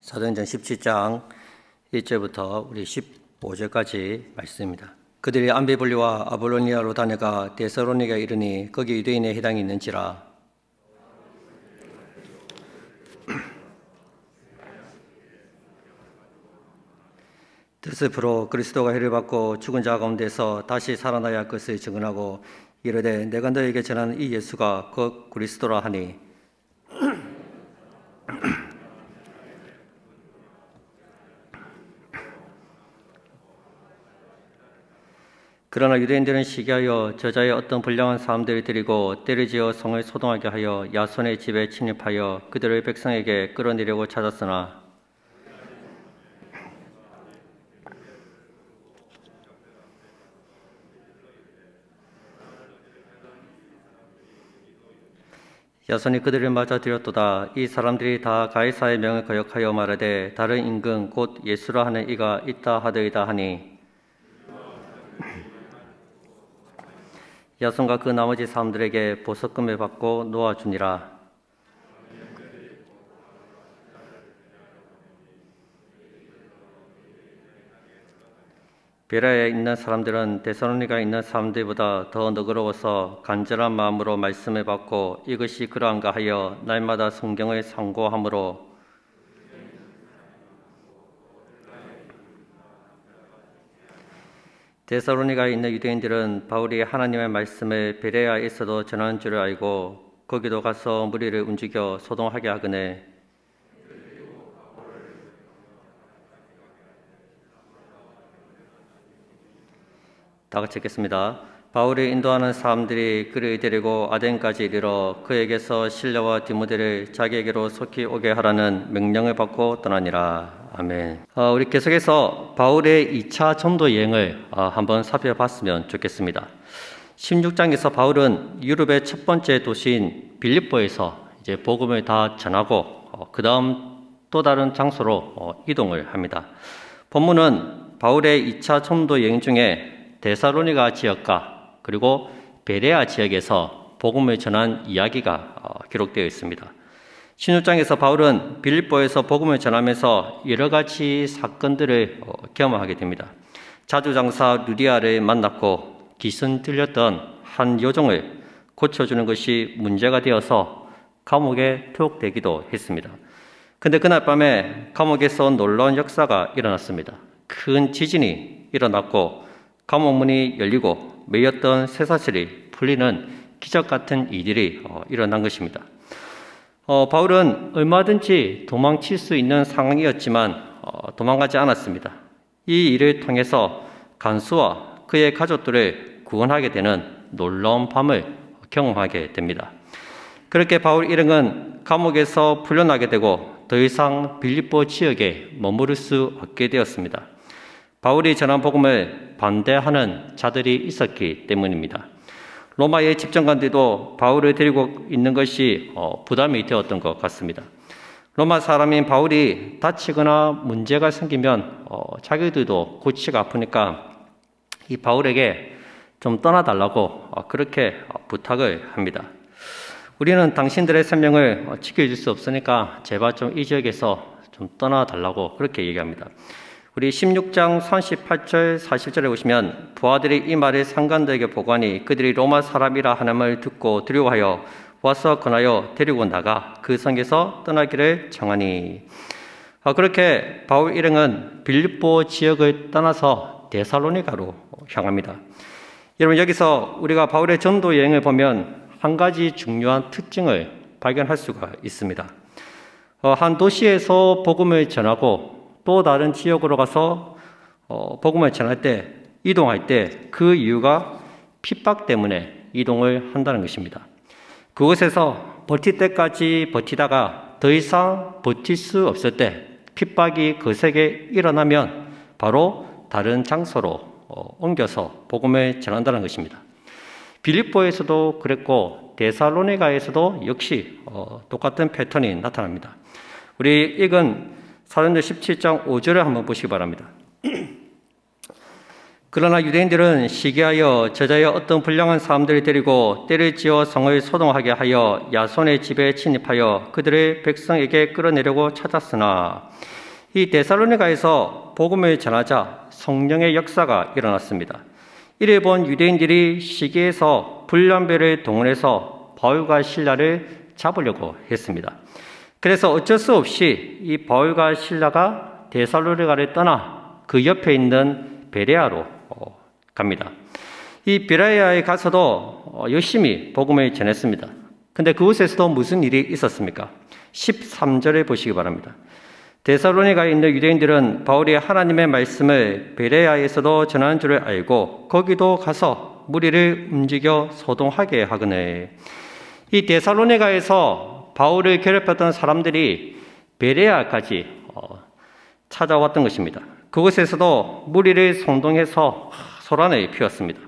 사도행전 17장 1절부터 우리 15절까지 말씀입니다. 그들이 암비블리와 아볼로니아로 다녀가 데살로니가에 이르니 거기 유대인의 해당이 있는지라. 뜻을 풀어 그리스도가 해를 받고 죽은 자 가운데서 다시 살아나야 할 것을 증언하고 이르되 내가 너에게 전하는 이 예수가 곧 그리스도라 하니 그러나 유대인들은 시기하여 저자의 어떤 불량한 사람들을 데리고 때려지어 성을 소동하게 하여 야손의 집에 침입하여 그들을 백성에게 끌어내려고 찾았으나 야손이 그들을 맞아들였도다. 이 사람들이 다 가이사의 명을 거역하여 말하되 다른 임금 곧 예수라 하는 이가 있다 하더이다 하니 야손과 그 나머지 사람들에게 보석금을 받고 놓아주니라. 베레아에 있는 사람들은 데살로니가에 있는 사람들보다 더 너그러워서 간절한 마음으로 말씀을 받고 이것이 그러한가 하여 날마다 성경을 상고함으로 데살로니가에 있는 유대인들은 바울이 하나님의 말씀을 베레아에서도 전하는 줄을 알고 거기도 가서 무리를 움직여 소동하게 하거늘 다 같이 읽겠습니다. 바울이 인도하는 사람들이 그를 데리고 아덴까지 이르러 그에게서 실려와 디모데를 자기에게로 속히 오게 하라는 명령을 받고 떠나니라. 아멘. 우리 계속해서 바울의 2차 전도 여행을 한번 살펴봤으면 좋겠습니다. 16장에서 바울은 유럽의 첫 번째 도시인 빌립보에서 이제 복음을 다 전하고 그 다음 또 다른 장소로 이동을 합니다. 본문은 바울의 2차 전도 여행 중에 데살로니가 지역과 그리고 베레아 지역에서 복음을 전한 이야기가 기록되어 있습니다. 16장에서 바울은 빌립보에서 복음을 전하면서 여러 가지 사건들을 경험하게 됩니다. 자주장사 루디아를 만났고 기승 들렸던 한 여종을 고쳐주는 것이 문제가 되어서 감옥에 투옥되기도 했습니다. 그런데 그날 밤에 감옥에서 놀라운 역사가 일어났습니다. 큰 지진이 일어났고 감옥 문이 열리고 매였던 쇠사슬이 풀리는 기적 같은 일들이 일어난 것입니다. 바울은 얼마든지 도망칠 수 있는 상황이었지만 도망가지 않았습니다. 이 일을 통해서 간수와 그의 가족들을 구원하게 되는 놀라운 밤을 경험하게 됩니다. 그렇게 바울 일행은 감옥에서 풀려나게 되고 더 이상 빌립보 지역에 머무를 수 없게 되었습니다. 바울이 전한 복음을 반대하는 자들이 있었기 때문입니다. 로마의 집정관들도 바울을 데리고 있는 것이 부담이 되었던 것 같습니다. 로마 사람인 바울이 다치거나 문제가 생기면 자기들도 골치가 아프니까 이 바울에게 좀 떠나달라고 그렇게 부탁을 합니다. 우리는 당신들의 생명을 지켜줄 수 없으니까 제발 좀 이 지역에서 좀 떠나달라고 그렇게 얘기합니다. 우리 16장 38절 40절에 보시면 부하들이 이 말을 상관들에게 보고하니 그들이 로마 사람이라 하는 듣고 두려워하여 와서 권하여 데리고 나가 그 성에서 떠나기를 청하니 그렇게 바울 일행은 빌립보 지역을 떠나서 데살로니가로 향합니다. 여러분 여기서 우리가 바울의 전도 여행을 보면 한 가지 중요한 특징을 발견할 수가 있습니다. 한 도시에서 복음을 전하고 또 다른 지역으로 가서 복음을 전할 때, 이동할 때 그 이유가 핍박 때문에 이동을 한다는 것입니다. 그곳에서 버틸 때까지 버티다가 더 이상 버틸 수 없을 때 핍박이 거세게 일어나면 바로 다른 장소로 옮겨서 복음을 전한다는 것입니다. 빌립보에서도 그랬고 데살로니가에서도 역시 똑같은 패턴이 나타납니다. 우리 읽은 사도행전 17장 5절을 한번 보시기 바랍니다. 그러나 유대인들은 시기하여 저자의 어떤 불량한 사람들을 데리고 때를 지어 성을 소동하게 하여 야손의 집에 침입하여 그들의 백성에게 끌어내려고 찾았으나 이 데살로니가에서 복음을 전하자 성령의 역사가 일어났습니다. 이를 본 유대인들이 시기에서 불량배를 동원해서 바울과 실라를 잡으려고 했습니다. 그래서 어쩔 수 없이 이 바울과 실라가 데살로니가를 떠나 그 옆에 있는 베레아로 갑니다. 이 베레아에 가서도 열심히 복음을 전했습니다. 근데 그곳에서도 무슨 일이 있었습니까? 13절을 보시기 바랍니다. 데살로니가에 있는 유대인들은 바울이 하나님의 말씀을 베레아에서도 전하는 줄을 알고 거기도 가서 무리를 움직여 소동하게 하거늘. 이 데살로니가에서 바울을 괴롭혔던 사람들이 베레아까지 찾아왔던 것입니다. 그곳에서도 무리를 성동해서 소란을 피웠습니다.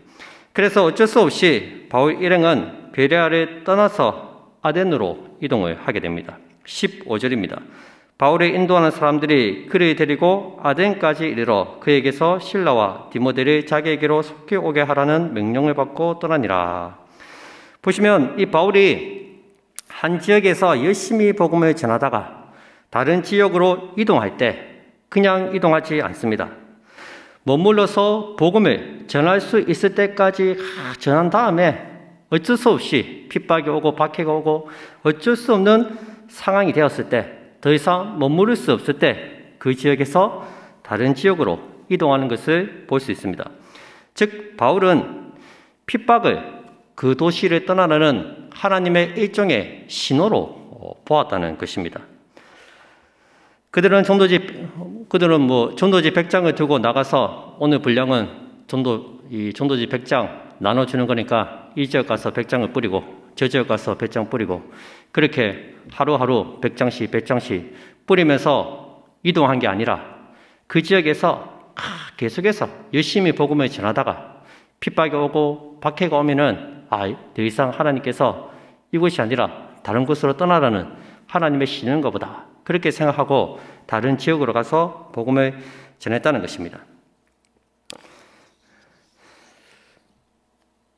그래서 어쩔 수 없이 바울 일행은 베레아를 떠나서 아덴으로 이동을 하게 됩니다. 15절입니다. 바울을 인도하는 사람들이 그를 데리고 아덴까지 이르러 그에게서 실라와 디모데를 자기에게로 속히 오게 하라는 명령을 받고 떠나니라. 보시면 이 바울이 한 지역에서 열심히 복음을 전하다가 다른 지역으로 이동할 때 그냥 이동하지 않습니다. 머물러서 복음을 전할 수 있을 때까지 전한 다음에 어쩔 수 없이 핍박이 오고 박해가 오고 어쩔 수 없는 상황이 되었을 때 더 이상 머무를 수 없을 때 그 지역에서 다른 지역으로 이동하는 것을 볼 수 있습니다. 즉 바울은 핍박을 그 도시를 떠나는 하나님의 일종의 신호로 보았다는 것입니다. 그들은 전도지 100장을 들고 나가서 오늘 분량은 전도지 100장 나눠주는 거니까 이 지역 가서 100장을 뿌리고 저 지역 가서 100장 뿌리고 그렇게 하루하루 100장씩 뿌리면서 이동한 게 아니라 그 지역에서 계속해서 열심히 복음을 전하다가 핍박이 오고 박해가 오면은 더 이상 하나님께서 이곳이 아니라 다른 곳으로 떠나라는 하나님의 신인가 보다. 그렇게 생각하고 다른 지역으로 가서 복음을 전했다는 것입니다.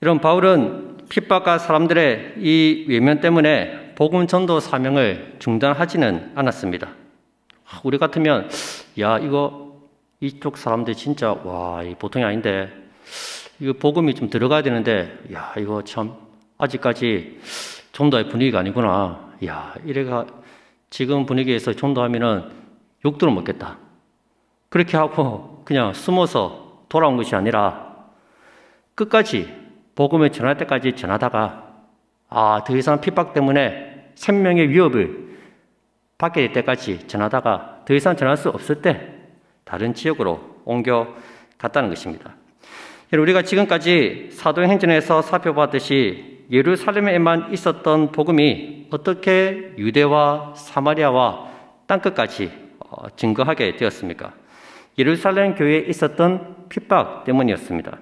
이런 바울은 핍박과 사람들의 이 외면 때문에 복음 전도 사명을 중단하지는 않았습니다. 우리 같으면 이쪽 사람들 진짜 보통이 아닌데 이거 복음이 좀 들어가야 되는데 이거 참 아직까지 전도의 분위기가 아니구나. 이래가 지금 분위기에서 전도하면은 욕들어 먹겠다. 그렇게 하고 그냥 숨어서 돌아온 것이 아니라 끝까지 복음을 전할 때까지 전하다가 더 이상 핍박 때문에 생명의 위협을 받게 될 때까지 전하다가 더 이상 전할 수 없을 때 다른 지역으로 옮겨갔다는 것입니다. 우리가 지금까지 사도행전에서 살펴봤듯이 예루살렘에만 있었던 복음이 어떻게 유대와 사마리아와 땅끝까지 증거하게 되었습니까? 예루살렘 교회에 있었던 핍박 때문이었습니다.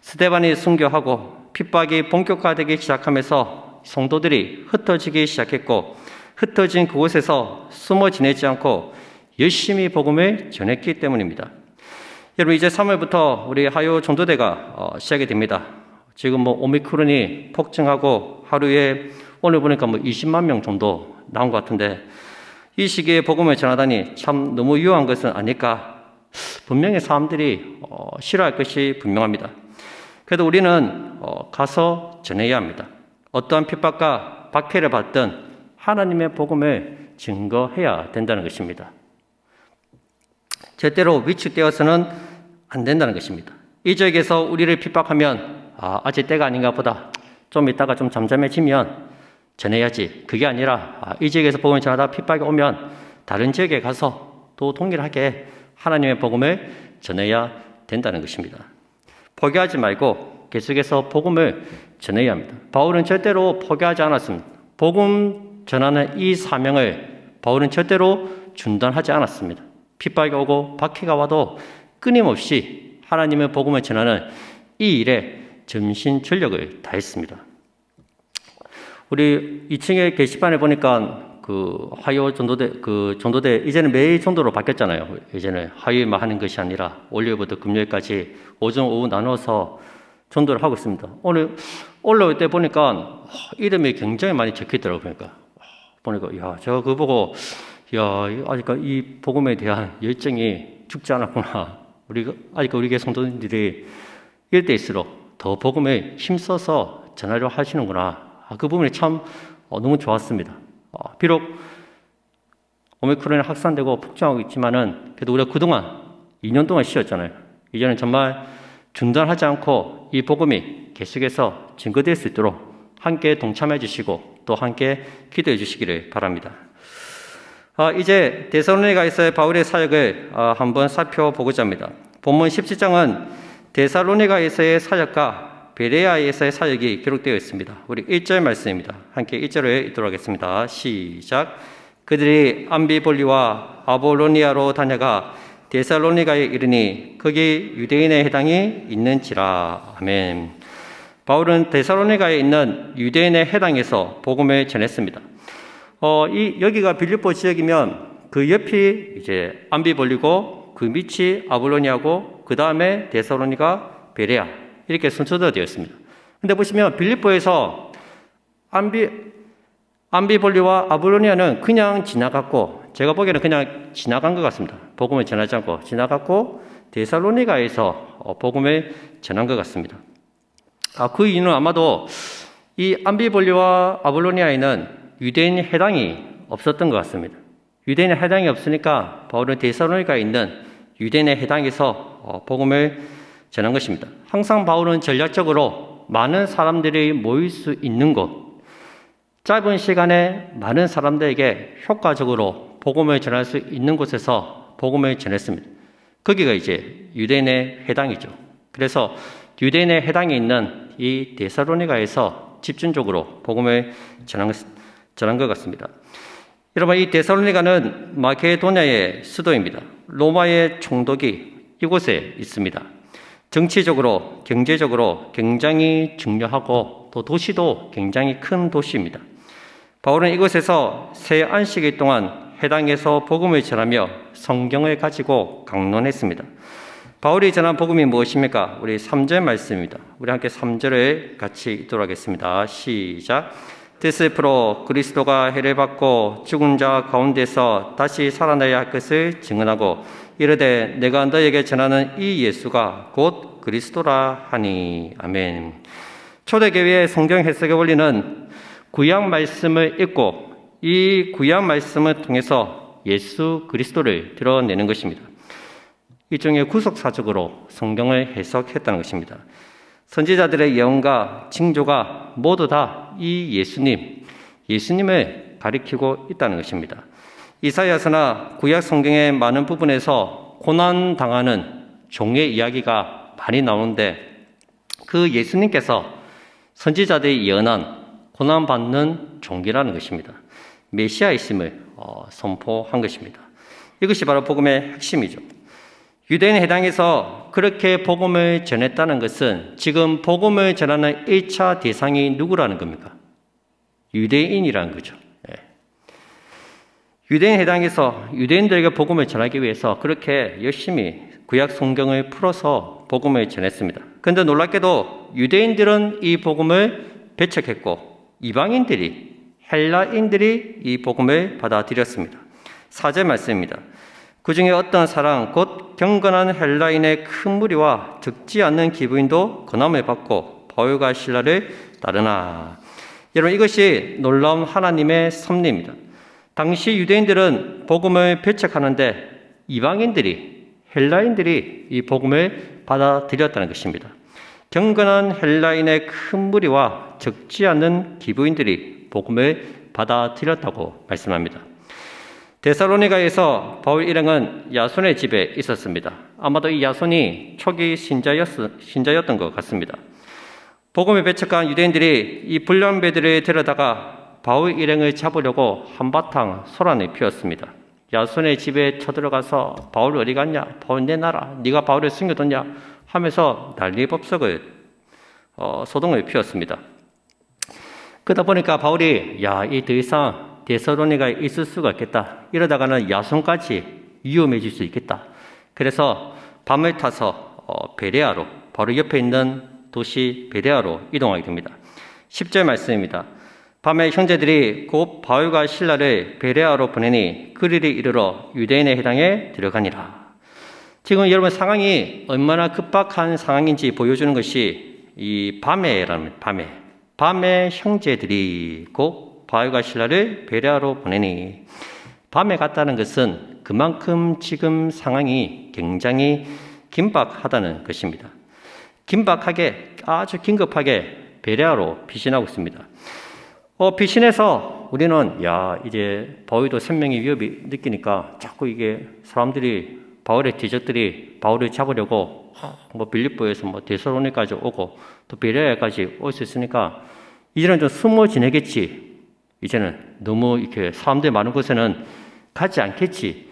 스데반이 순교하고 핍박이 본격화되기 시작하면서 성도들이 흩어지기 시작했고 흩어진 그곳에서 숨어 지내지 않고 열심히 복음을 전했기 때문입니다. 여러분 이제 3월부터 우리 하요 전도대가 시작이 됩니다. 지금 오미크론이 폭증하고 하루에 오늘 보니까 20만 명 정도 나온 것 같은데 이 시기에 복음을 전하다니 참 너무 유효한 것은 아닐까. 분명히 사람들이 싫어할 것이 분명합니다. 그래도 우리는 가서 전해야 합니다. 어떠한 핍박과 박해를 받든 하나님의 복음을 증거해야 된다는 것입니다. 절대로 위축되어서는 안 된다는 것입니다. 이 지역에서 우리를 핍박하면 아직 때가 아닌가 보다. 좀 있다가 좀 잠잠해지면 전해야지. 그게 아니라 이 지역에서 복음을 전하다 핍박이 오면 다른 지역에 가서 또 동일하게 하나님의 복음을 전해야 된다는 것입니다. 포기하지 말고 계속해서 복음을 전해야 합니다. 바울은 절대로 포기하지 않았습니다. 복음 전하는 이 사명을 바울은 절대로 중단하지 않았습니다. 핍박이 오고 박해가 와도 끊임없이 하나님의 복음을 전하는 이 일에 전신전력을 다했습니다. 우리 2층에 게시판에 보니까 그 화요 전도대 이제는 매일 전도로 바뀌었잖아요. 예전에 화요일만 하는 것이 아니라 월요일부터 금요일까지 오전 오후 나눠서 전도를 하고 있습니다. 오늘 올라올 때 보니까 이름이 굉장히 많이 적혀 있더라고요. 보니까 야, 제가 그거 보고 아직 이 복음에 대한 열정이 죽지 않았구나. 아직 우리 교회 성도님들이 이럴 때일수록 더 복음에 힘써서 전하려 하시는구나. 그 부분이 참 너무 좋았습니다. 비록 오미크론이 확산되고 폭증하고 있지만은 그래도 우리가 그동안 2년 동안 쉬었잖아요. 이제는 정말 중단하지 않고 이 복음이 계속해서 증거될 수 있도록 함께 동참해 주시고 또 함께 기도해 주시기를 바랍니다. 이제 데살로니가에서의 바울의 사역을 한번 살펴보고자 합니다. 본문 17장은 데살로니가에서의 사역과 베레아에서의 사역이 기록되어 있습니다. 우리 1절 말씀입니다. 함께 1절을 읽도록 하겠습니다. 시작. 그들이 암비볼리와 아볼로니아로 다녀가 데살로니가에 이르니 거기 유대인의 해당이 있는지라. 아멘. 바울은 데살로니가에 있는 유대인의 해당에서 복음을 전했습니다. 여기가 빌립보 지역이면 그 옆이 이제 암비볼리고 그 밑이 아볼로니아고 그 다음에 데살로니가 베레아 이렇게 순서대로 되어 있습니다. 근데 보시면 빌립보에서 암비볼리와 아볼로니아는 그냥 지나갔고 제가 보기에는 그냥 지나간 것 같습니다. 복음을 전하지 않고 지나갔고 데살로니가에서 복음을 전한 것 같습니다. 그 이유는 아마도 이 암비볼리와 아볼로니아에는 유대인 해당이 없었던 것 같습니다. 유대인의 해당이 없으니까 바울은 데살로니가에 있는 유대인의 해당에서 복음을 전한 것입니다. 항상 바울은 전략적으로 많은 사람들이 모일 수 있는 곳, 짧은 시간에 많은 사람들에게 효과적으로 복음을 전할 수 있는 곳에서 복음을 전했습니다. 거기가 이제 유대인의 해당이죠. 그래서 유대인의 해당에 있는 이 데살로니가에서 집중적으로 복음을 전한 것 같습니다. 여러분, 이 데살로니가는 마케도냐의 수도입니다. 로마의 총독이 이곳에 있습니다. 정치적으로, 경제적으로 굉장히 중요하고 또 도시도 굉장히 큰 도시입니다. 바울은 이곳에서 새 안식일 동안 해당에서 복음을 전하며 성경을 가지고 강론했습니다. 바울이 전한 복음이 무엇입니까? 우리 3절 말씀입니다. 우리 함께 3절을 같이 읽도록 하겠습니다. 시작. 데스프로 그리스도가 해를 받고 죽은 자 가운데서 다시 살아나야 할 것을 증언하고 이르되 내가 너에게 전하는 이 예수가 곧 그리스도라 하니. 아멘. 초대교회의 성경 해석의 원리는 구약 말씀을 읽고 이 구약 말씀을 통해서 예수 그리스도를 드러내는 것입니다. 일종의 구속사적으로 성경을 해석했다는 것입니다. 선지자들의 예언과 징조가 모두 다 이 예수님을 가리키고 있다는 것입니다. 이사야서나 구약 성경의 많은 부분에서 고난당하는 종의 이야기가 많이 나오는데 그 예수님께서 선지자들이 예언한 고난받는 종이라는 것입니다. 메시아이심을 선포한 것입니다. 이것이 바로 복음의 핵심이죠. 유대인 해당에서 그렇게 복음을 전했다는 것은 지금 복음을 전하는 1차 대상이 누구라는 겁니까? 유대인이라는 거죠. 유대인 해당에서 유대인들에게 복음을 전하기 위해서 그렇게 열심히 구약 성경을 풀어서 복음을 전했습니다. 그런데 놀랍게도 유대인들은 이 복음을 배척했고 이방인들이 헬라인들이 이 복음을 받아들였습니다. 4절 말씀입니다. 그 중에 어떤 사람 곧 경건한 헬라인의 큰 무리와 적지 않는 기부인도 권함을 받고 바울과 실라를 따르나. 여러분, 이것이 놀라운 하나님의 섭리입니다. 당시 유대인들은 복음을 배척하는데 이방인들이 헬라인들이 이 복음을 받아들였다는 것입니다. 경건한 헬라인의 큰 무리와 적지 않은 기부인들이 복음을 받아들였다고 말씀합니다. 데살로니가에서 바울 일행은 야손의 집에 있었습니다. 아마도 이 야손이 초기 신자였던 것 같습니다. 복음을 배척한 유대인들이 이 불량배들을 데려다가 바울 일행을 잡으려고 한바탕 소란을 피웠습니다. 야손의 집에 쳐들어가서 바울 어디 갔냐? 바울 내놔라. 네가 바울을 숨겨뒀냐? 하면서 난리법석을 소동을 피웠습니다. 그러다 보니까 바울이 이 더 이상 데살로니가에 있을 수가 있겠다. 이러다가는 야손까지 위험해질 수 있겠다. 그래서 밤을 타서 베레아로, 바로 옆에 있는 도시 베레아로 이동하게 됩니다. 10절 말씀입니다. 밤에 형제들이 곧 바울과 실라를 베레아로 보내니 그들이 이르러 유대인의 회당에 들어가니라. 지금 여러분 상황이 얼마나 급박한 상황인지 보여주는 것이 이 밤에 형제들이 곧 바울과 실라를 베레아로 보내니, 밤에 갔다는 것은 그만큼 지금 상황이 굉장히 긴박하다는 것입니다. 긴박하게, 아주 긴급하게 베레아로 피신하고 있습니다. 피신해서 우리는 이제 바울도 생명의 위협이 느끼니까 자꾸 이게 사람들이, 바울의 뒤적들이 바울을 잡으려고 빌립보에서 데살로니까지 오고 또 베레아까지 올 수 있으니까 이제는 좀 숨어 지내겠지. 이제는 너무 이렇게 사람들 많은 곳에는 가지 않겠지.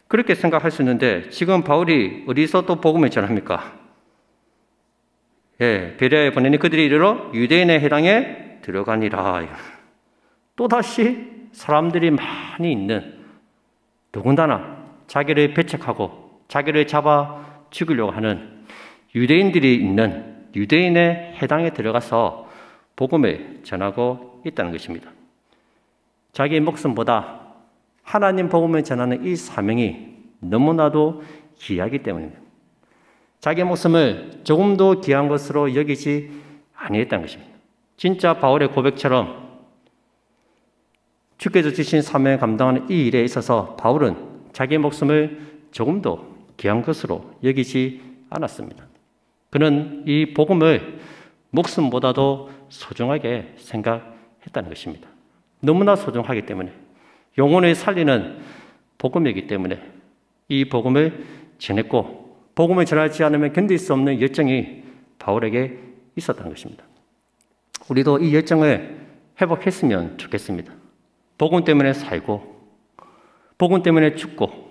그렇게 생각할 수 있는데 지금 바울이 어디서 또 복음을 전합니까? 베레아에 보내니 그들이 이르러 유대인의 회당에 들어가니라. 또다시 사람들이 많이 있는, 더군다나 자기를 배척하고 자기를 잡아 죽이려고 하는 유대인들이 있는 유대인의 회당에 들어가서 복음을 전하고 있다는 것입니다. 자기의 목숨보다 하나님 복음을 전하는 이 사명이 너무나도 귀하기 때문입니다. 자기의 목숨을 조금도 귀한 것으로 여기지 아니했다는 것입니다. 진짜 바울의 고백처럼 주께서 주신 사명을 감당하는 이 일에 있어서 바울은 자기의 목숨을 조금도 귀한 것으로 여기지 않았습니다. 그는 이 복음을 목숨보다도 소중하게 생각했다는 것입니다. 너무나 소중하기 때문에, 영혼을 살리는 복음이기 때문에 이 복음을 전했고, 복음을 전하지 않으면 견딜 수 없는 열정이 바울에게 있었던 것입니다. 우리도 이 열정을 회복했으면 좋겠습니다. 복음 때문에 살고, 복음 때문에 죽고,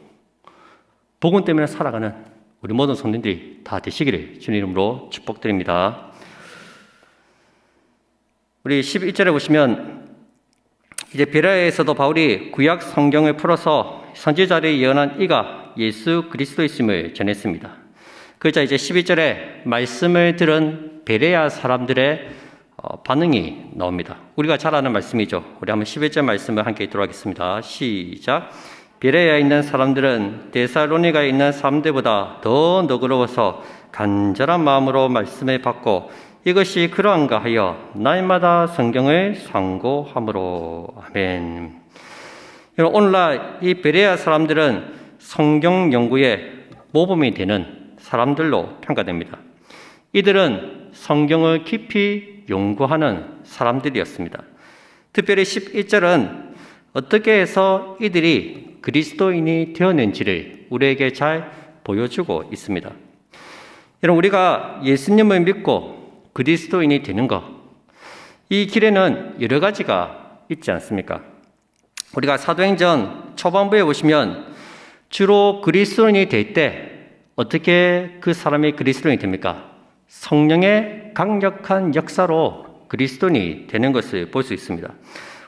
복음 때문에 살아가는 우리 모든 성도들이 다 되시기를 주님 이름으로 축복드립니다. 우리 11절에 보시면 이제 베레아에서도 바울이 구약 성경을 풀어서 선지자들이 예언한 이가 예수 그리스도이심을 전했습니다. 그러자 이제 12절에 말씀을 들은 베레아 사람들의 반응이 나옵니다. 우리가 잘 아는 말씀이죠. 우리 한번 11절 말씀을 함께 읽도록 하겠습니다. 시작. 베레아에 있는 사람들은 데살로니가에 있는 사람들보다 더 너그러워서 간절한 마음으로 말씀을 받고 이것이 그러한가 하여 날마다 성경을 상고함으로. 아멘. 오늘날 이 베레아 사람들은 성경 연구에 모범이 되는 사람들로 평가됩니다. 이들은 성경을 깊이 연구하는 사람들이었습니다. 특별히 11절은 어떻게 해서 이들이 그리스도인이 되었는지를 우리에게 잘 보여주고 있습니다. 여러분, 우리가 예수님을 믿고 그리스도인이 되는 것, 이 길에는 여러 가지가 있지 않습니까? 우리가 사도행전 초반부에 보시면 주로 그리스도인이 될 때 어떻게 그 사람이 그리스도인이 됩니까? 성령의 강력한 역사로 그리스도인이 되는 것을 볼 수 있습니다.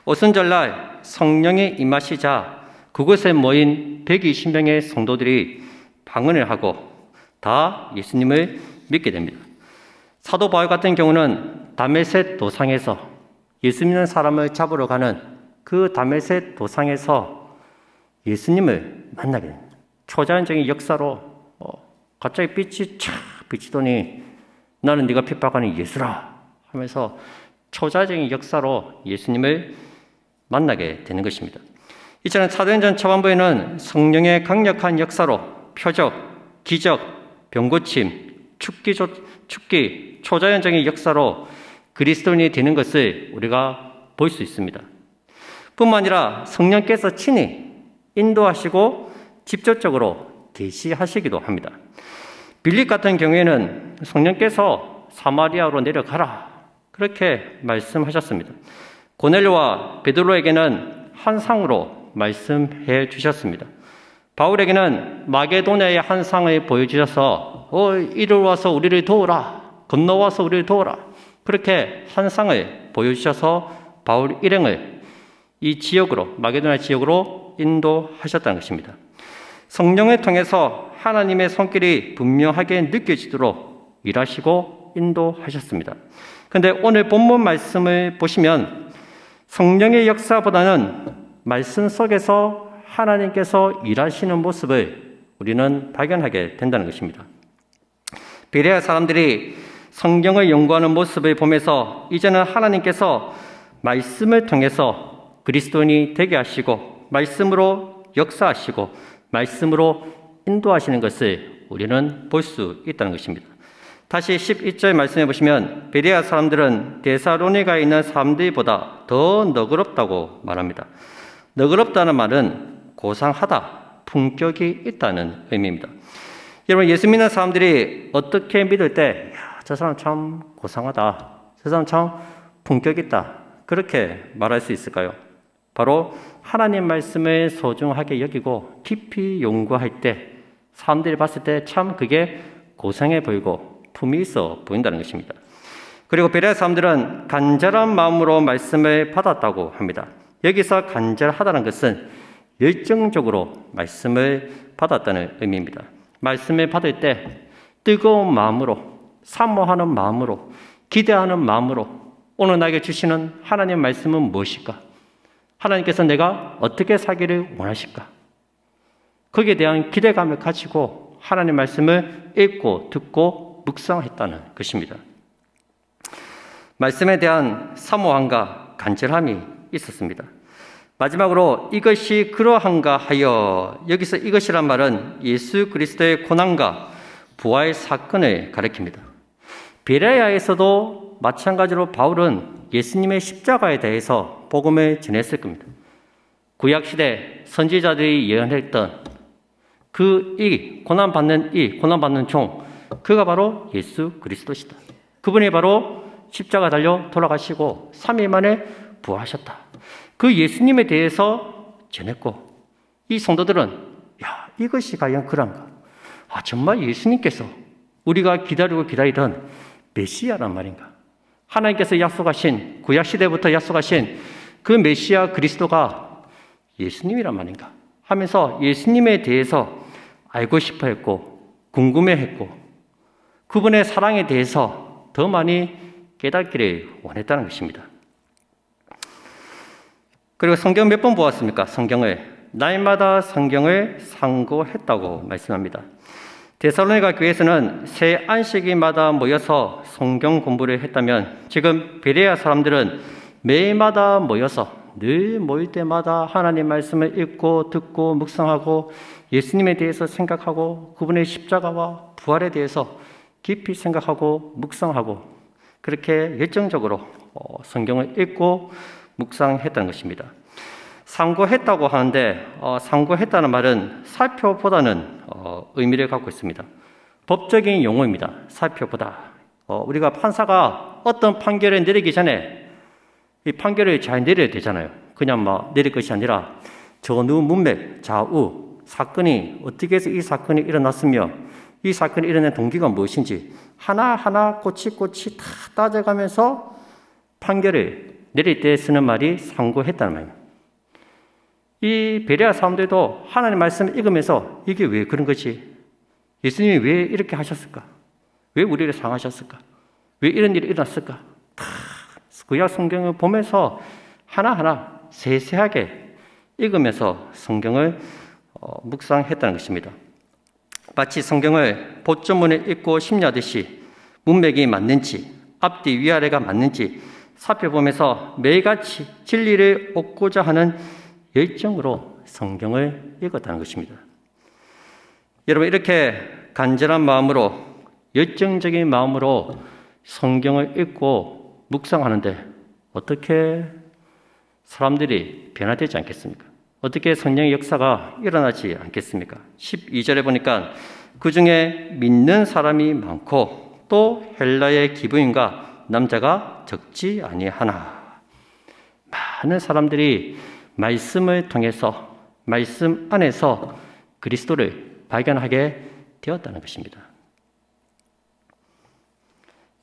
오순절날 성령이 임하시자 그곳에 모인 120명의 성도들이 방언을 하고 다 예수님을 믿게 됩니다. 사도 바울 같은 경우는 다메섹 도상에서 예수 믿는 사람을 잡으러 가는 그 다메섹 도상에서 예수님을 만나게 됩니다. 초자연적인 역사로 갑자기 빛이 촥 비치더니 나는 네가 핍박하는 예수라 하면서 초자연적인 역사로 예수님을 만나게 되는 것입니다. 이처럼 사도행전 초반부에는 성령의 강력한 역사로 표적, 기적, 병고침, 축기, 초자연적인 역사로 그리스도인이 되는 것을 우리가 볼 수 있습니다. 뿐만 아니라 성령께서 친히 인도하시고 직접적으로 계시하시기도 합니다. 빌립 같은 경우에는 성령께서 사마리아로 내려가라 그렇게 말씀하셨습니다. 고넬료와 베드로에게는 환상으로 말씀해 주셨습니다. 바울에게는 마게도냐의 환상을 보여주셔서 이리 와서 우리를 도우라, 건너와서 우리를 도우라 그렇게 환상을 보여주셔서 바울 일행을 이 지역으로, 마게도냐 지역으로 인도하셨다는 것입니다. 성령을 통해서 하나님의 손길이 분명하게 느껴지도록 일하시고 인도하셨습니다. 그런데 오늘 본문 말씀을 보시면 성령의 역사보다는 말씀 속에서 하나님께서 일하시는 모습을 우리는 발견하게 된다는 것입니다. 베레아 사람들이 성경을 연구하는 모습을 보면서 이제는 하나님께서 말씀을 통해서 그리스도인이 되게 하시고 말씀으로 역사하시고 말씀으로 인도하시는 것을 우리는 볼 수 있다는 것입니다. 다시 11절 말씀해 보시면 베레아 사람들은 데살로니가에 있는 사람들보다 더 너그럽다고 말합니다. 너그럽다는 말은 고상하다, 품격이 있다는 의미입니다. 여러분, 예수 믿는 사람들이 어떻게 믿을 때 저 사람 참 고상하다, 저 사람 참 품격 있다, 그렇게 말할 수 있을까요? 바로 하나님 말씀을 소중하게 여기고 깊이 연구할 때 사람들이 봤을 때 참 그게 고상해 보이고 품이 있어 보인다는 것입니다. 그리고 베레아 사람들은 간절한 마음으로 말씀을 받았다고 합니다. 여기서 간절하다는 것은 열정적으로 말씀을 받았다는 의미입니다. 말씀을 받을 때 뜨거운 마음으로, 사모하는 마음으로, 기대하는 마음으로 오늘 나에게 주시는 하나님의 말씀은 무엇일까? 하나님께서 내가 어떻게 살기를 원하실까? 거기에 대한 기대감을 가지고 하나님의 말씀을 읽고 듣고 묵상했다는 것입니다. 말씀에 대한 사모함과 간절함이 있었습니다. 마지막으로 이것이 그러한가 하여, 여기서 이것이란 말은 예수 그리스도의 고난과 부활 사건을 가리킵니다. 베레아에서도 마찬가지로 바울은 예수님의 십자가에 대해서 복음을 전했을 겁니다. 구약시대 선지자들이 예언했던 고난받는 종, 그가 바로 예수 그리스도시다. 그분이 바로 십자가 달려 돌아가시고 3일 만에 부활하셨다. 그 예수님에 대해서 전했고, 이 성도들은 이것이 과연 그런가? 정말 예수님께서 우리가 기다리고 기다리던 메시아란 말인가? 하나님께서 약속하신, 구약시대부터 약속하신 그 메시아 그리스도가 예수님이란 말인가? 하면서 예수님에 대해서 알고 싶어 했고 궁금해 했고 그분의 사랑에 대해서 더 많이 깨닫기를 원했다는 것입니다. 그리고 성경 몇 번 보았습니까? 날마다 성경을 상고했다고 말씀합니다. 데살로니가 교회에서는 새 안식일마다 모여서 성경 공부를 했다면 지금 베레아 사람들은 매일마다 모여서 늘 모일 때마다 하나님 말씀을 읽고 듣고 묵상하고 예수님에 대해서 생각하고 그분의 십자가와 부활에 대해서 깊이 생각하고 묵상하고 그렇게 열정적으로 성경을 읽고 묵상했다는 것입니다. 상고했다고 하는데 상고했다는 말은 살펴보다는 의미를 갖고 있습니다. 법적인 용어입니다. 살펴보다. 우리가 판사가 어떤 판결을 내리기 전에 이 판결을 잘 내려야 되잖아요. 그냥 내릴 것이 아니라 전후 문맥, 좌우, 사건이 어떻게 해서 이 사건이 일어났으며 이 사건이 일어난 동기가 무엇인지 하나하나 꼬치꼬치 다 따져가면서 판결을 내릴 때 쓰는 말이 상고했다는 말입니다. 이 베레아 사람들도 하나님 말씀을 읽으면서 이게 왜 그런 거지? 예수님이 왜 이렇게 하셨을까? 왜 우리를 상하셨을까? 왜 이런 일이 일어났을까? 다 구약 성경을 보면서 하나하나 세세하게 읽으면서 성경을 묵상했다는 것입니다. 마치 성경을 보조문을 읽고 심리하듯이 문맥이 맞는지 앞뒤 위아래가 맞는지 살펴보면서 매일같이 진리를 얻고자 하는 열정으로 성경을 읽었다는 것입니다. 여러분, 이렇게 간절한 마음으로 열정적인 마음으로 성경을 읽고 묵상하는데 어떻게 사람들이 변화되지 않겠습니까? 어떻게 성령의 역사가 일어나지 않겠습니까? 12절에 보니까 그 중에 믿는 사람이 많고 또 헬라의 기부인과 남자가 적지 아니하나. 많은 사람들이 말씀을 통해서 말씀 안에서 그리스도를 발견하게 되었다는 것입니다.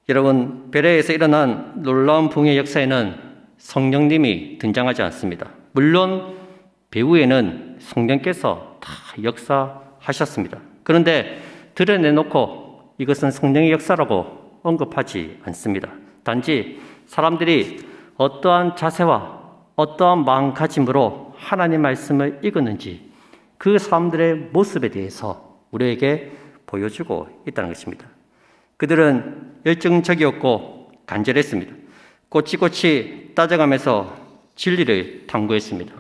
여러분, 베레아에서 일어난 놀라운 부흥의 역사에는 성령님이 등장하지 않습니다. 물론 배후에는 성령께서 다 역사하셨습니다. 그런데 드러내놓고 이것은 성령의 역사라고 언급하지 않습니다. 단지 사람들이 어떠한 자세와 어떠한 마음가짐으로 하나님 말씀을 읽었는지 그 사람들의 모습에 대해서 우리에게 보여주고 있다는 것입니다. 그들은 열정적이었고 간절했습니다. 꼬치꼬치 따져가면서 진리를 탐구했습니다.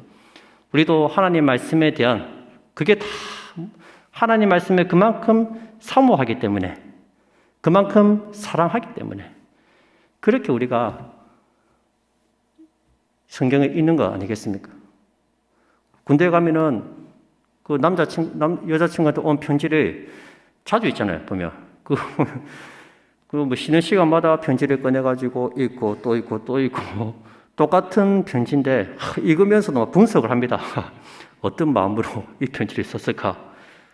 우리도 하나님 말씀에 대한 그게 다 하나님 말씀을 그만큼 사모하기 때문에 그만큼 사랑하기 때문에 그렇게 우리가 성경을 읽는 거 아니겠습니까? 군대에 가면은 그 여자친구한테 온 편지를 자주 있잖아요, 보면. 뭐 쉬는 시간마다 편지를 꺼내가지고 읽고 또 읽고 또 읽고 똑같은 편지인데 읽으면서도 막 분석을 합니다. 어떤 마음으로 이 편지를 썼을까?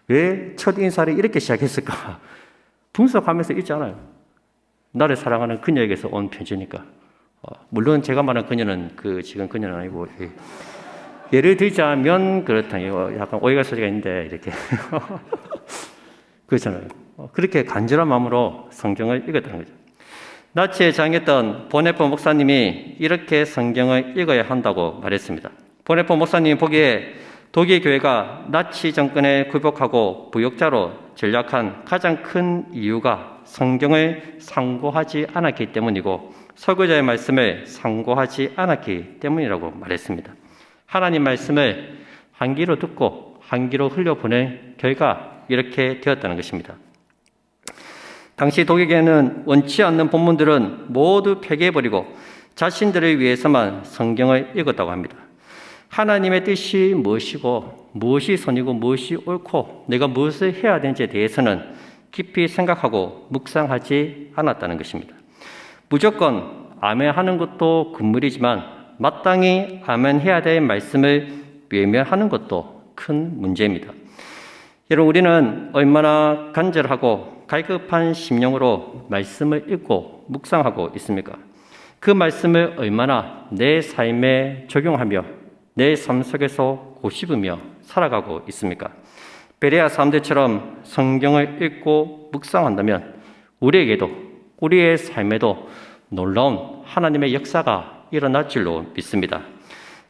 왜 첫 인사를 이렇게 시작했을까? 분석하면서 읽잖아요. 나를 사랑하는 그녀에게서 온 편지니까. 물론 제가 말한 그녀는 지금 그녀는 아니고 예를 들자면 그렇다. 약간 오해가 소지가 있는데 이렇게 그렇잖아요. 그렇게 간절한 마음으로 성경을 읽었다는 거죠. 나치에 장했던 보네포 목사님이 이렇게 성경을 읽어야 한다고 말했습니다. 보네포 목사님이 보기에 독일 교회가 나치 정권에 굴복하고 부역자로 전락한 가장 큰 이유가 성경을 상고하지 않았기 때문이고 설교자의 말씀을 상고하지 않았기 때문이라고 말했습니다. 하나님 말씀을 한 귀로 듣고 한 귀로 흘려보낸 결과 이렇게 되었다는 것입니다. 당시 독일교회는 원치 않는 본문들은 모두 폐기해버리고 자신들을 위해서만 성경을 읽었다고 합니다. 하나님의 뜻이 무엇이고 무엇이 선이고 무엇이 옳고 내가 무엇을 해야 되는지에 대해서는 깊이 생각하고 묵상하지 않았다는 것입니다. 무조건 아멘하는 것도 금물이지만 마땅히 아멘해야 될 말씀을 외면하는 것도 큰 문제입니다. 여러분, 우리는 얼마나 간절하고 갈급한 심령으로 말씀을 읽고 묵상하고 있습니까? 그 말씀을 얼마나 내 삶에 적용하며 내 삶 속에서 고집으며 살아가고 있습니까? 베레아 사람들처럼 성경을 읽고 묵상한다면 우리에게도 우리의 삶에도 놀라운 하나님의 역사가 일어날 줄로 믿습니다.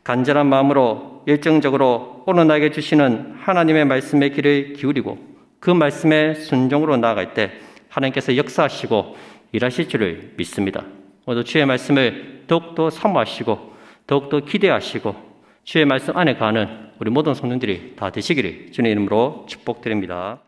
간절한 마음으로 열정적으로 오늘 나에게 주시는 하나님의 말씀에 귀를 기울이고 그 말씀에 순종으로 나아갈 때 하나님께서 역사하시고 일하실 줄을 믿습니다. 오늘 주의 말씀을 더욱더 사모하시고 더욱더 기대하시고 주의 말씀 안에 가는 우리 모든 성도들이 다 되시기를 주님 이름으로 축복드립니다.